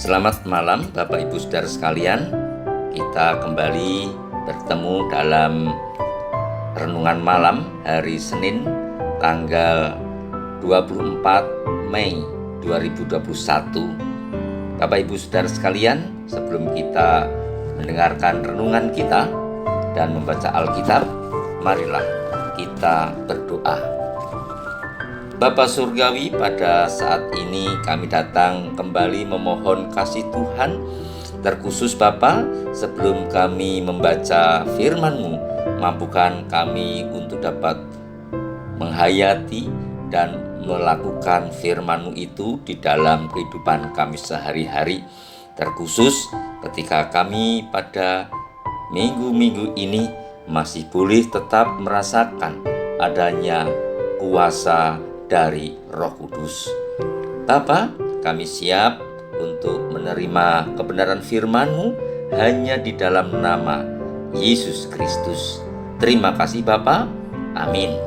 Selamat malam Bapak Ibu Saudara sekalian. Kita kembali bertemu dalam renungan malam hari Senin tanggal 24 Mei 2021. Bapak Ibu Saudara sekalian, sebelum kita mendengarkan renungan kita dan membaca Alkitab, marilah kita berdoa. Bapa Surgawi, pada saat ini kami datang kembali memohon kasih Tuhan. Terkhusus Bapa, sebelum kami membaca firman-Mu, mampukan kami untuk dapat menghayati dan melakukan firman-Mu itu di dalam kehidupan kami sehari-hari. Terkhusus ketika kami pada minggu-minggu ini masih boleh tetap merasakan adanya kuasa dari Roh Kudus. Bapa, kami siap untuk menerima kebenaran firman-Mu hanya di dalam nama Yesus Kristus. Terima kasih Bapa. Amin.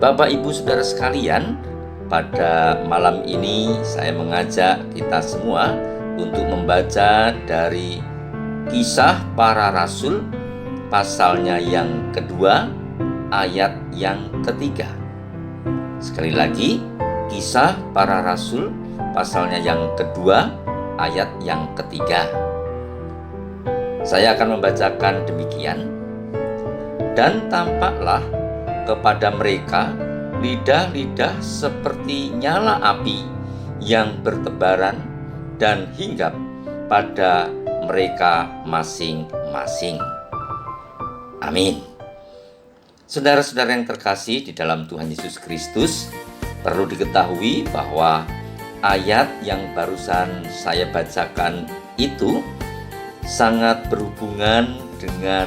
Bapak Ibu Saudara sekalian, pada malam ini saya mengajak kita semua untuk membaca dari Kisah Para Rasul pasalnya yang kedua, ayat yang ketiga. Sekali lagi, Kisah Para Rasul pasalnya yang kedua, ayat yang ketiga. Saya akan membacakan demikian. Dan tampaklah kepada mereka lidah-lidah seperti nyala api yang bertebaran dan hinggap pada mereka masing-masing. Amin. Saudara-saudara yang terkasih di dalam Tuhan Yesus Kristus, perlu diketahui bahwa ayat yang barusan saya bacakan itu sangat berhubungan dengan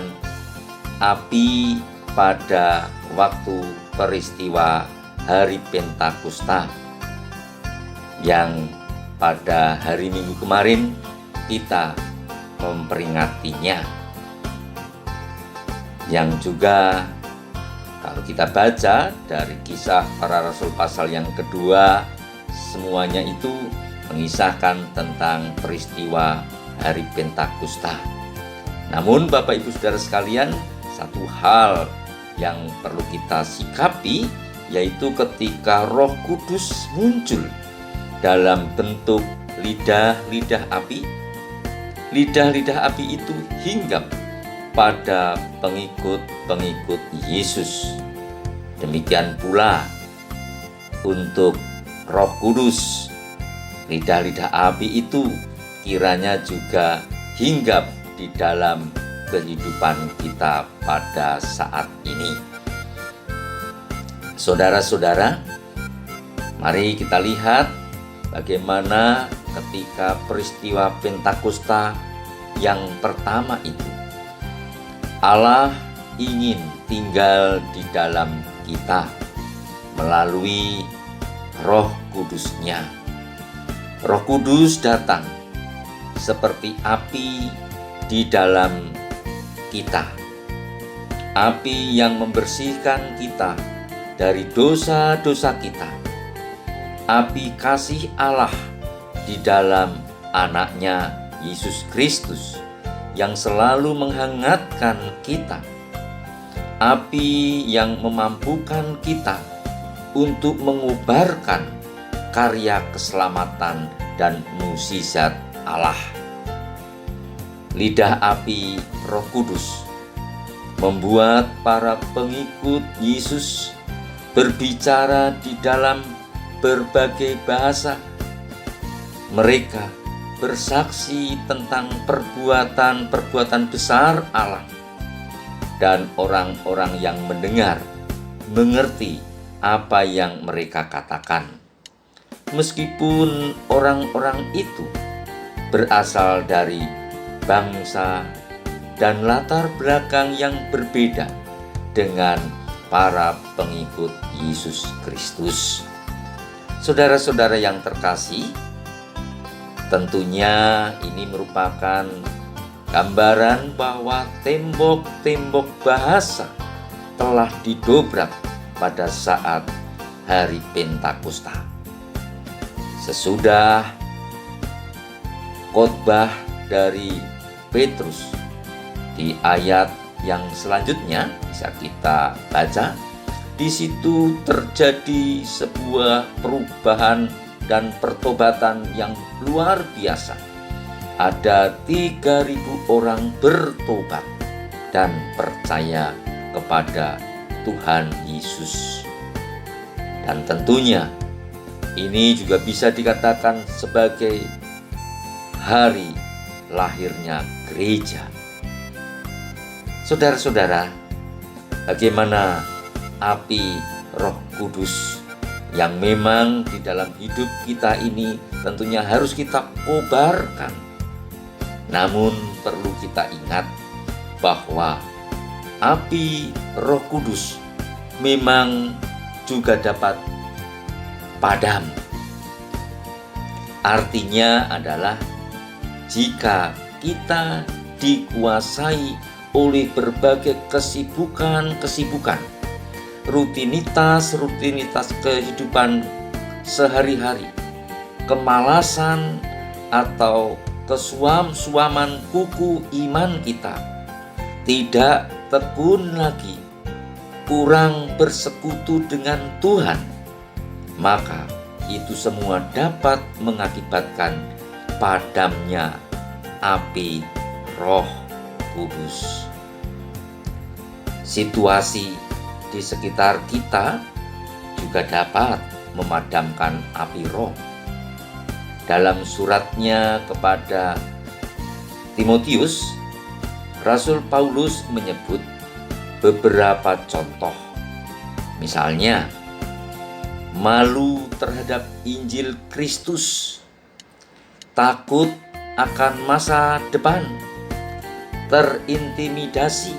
api pada waktu peristiwa hari Pentakosta yang pada hari Minggu kemarin kita memperingatinya, yang juga kalau kita baca dari Kisah Para Rasul pasal yang kedua, semuanya itu mengisahkan tentang peristiwa hari Pentakosta. Namun Bapak Ibu Saudara sekalian, satu hal yang perlu kita sikapi, yaitu ketika Roh Kudus muncul dalam bentuk lidah-lidah api. Lidah-lidah api itu hinggap pada pengikut-pengikut Yesus. Demikian pula untuk Roh Kudus, lidah-lidah api itu kiranya juga hinggap di dalam kehidupan kita pada saat ini. Saudara-saudara, mari kita lihat bagaimana ketika peristiwa Pentakosta yang pertama itu, Allah ingin tinggal di dalam kita melalui Roh Kudus-Nya. Roh Kudus datang seperti api di dalam kita. Api yang membersihkan kita dari dosa-dosa kita. Api kasih Allah di dalam Anaknya Yesus Kristus yang selalu menghangatkan kita. Api yang memampukan kita untuk mengubarkan karya keselamatan dan mukjizat Allah. Lidah api Roh Kudus membuat para pengikut Yesus berbicara di dalam berbagai bahasa. Mereka bersaksi tentang perbuatan-perbuatan besar Allah, dan orang-orang yang mendengar mengerti apa yang mereka katakan. Meskipun orang-orang itu berasal dari bangsa dan latar belakang yang berbeda dengan para pengikut Yesus Kristus. Saudara-saudara yang terkasih, tentunya ini merupakan gambaran bahwa tembok-tembok bahasa telah didobrak pada saat hari Pentakosta. Sesudah khotbah dari Petrus di ayat yang selanjutnya bisa kita baca. Di situ terjadi sebuah perubahan dan pertobatan yang luar biasa. Ada 3.000 orang bertobat dan percaya kepada Tuhan Yesus. Dan tentunya ini juga bisa dikatakan sebagai hari lahirnya gereja. Saudara-saudara, bagaimana api Roh Kudus yang memang di dalam hidup kita ini tentunya harus kita kobarkan. Namun perlu kita ingat bahwa api Roh Kudus memang juga dapat padam. Artinya adalah jika kita dikuasai oleh berbagai kesibukan, rutinitas kehidupan sehari-hari, kemalasan atau kesuam-suaman kuku iman kita, tidak tekun lagi, kurang bersekutu dengan Tuhan, maka itu semua dapat mengakibatkan padamnya api Roh Kudus. Situasi di sekitar kita juga dapat memadamkan api roh. Dalam suratnya kepada Timotius, Rasul Paulus menyebut beberapa contoh. Misalnya, malu terhadap Injil Kristus, takut akan masa depan, terintimidasi.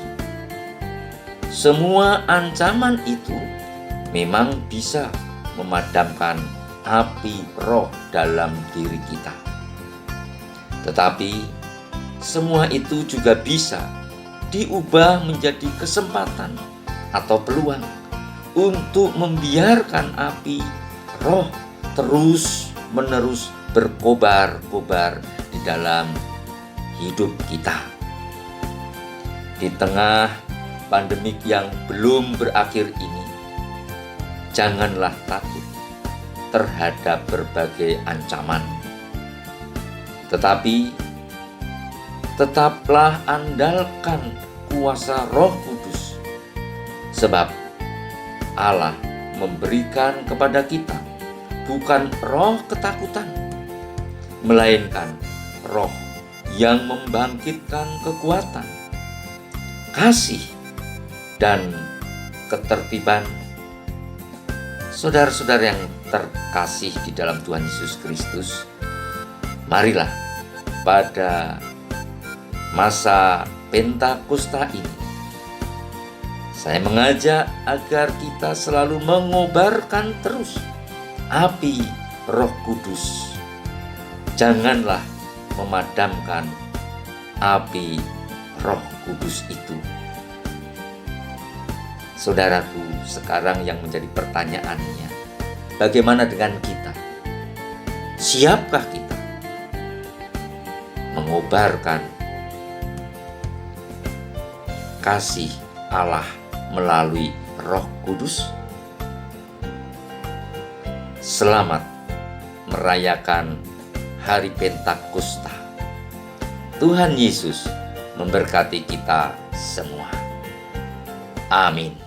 Semua ancaman itu memang bisa memadamkan api roh dalam diri kita. Tetapi semua itu juga bisa diubah menjadi kesempatan atau peluang untuk membiarkan api roh terus-menerus berkobar-kobar di dalam hidup kita. Di tengah pandemik yang belum berakhir ini, janganlah takut terhadap berbagai ancaman. Tetapi tetaplah andalkan kuasa Roh Kudus, sebab Allah memberikan kepada kita bukan roh ketakutan, melainkan roh yang membangkitkan kekuatan, kasih, dan ketertiban. Saudara-saudara yang terkasih di dalam Tuhan Yesus Kristus, marilah pada masa Pentakosta ini saya mengajak agar kita selalu mengobarkan terus api Roh Kudus. Janganlah memadamkan api Roh Kudus itu. Saudaraku, sekarang yang menjadi pertanyaannya, bagaimana dengan kita? Siapkah kita mengobarkan kasih Allah melalui Roh Kudus? Selamat merayakan Hari Pentakosta. Tuhan Yesus memberkati kita semua. Amin.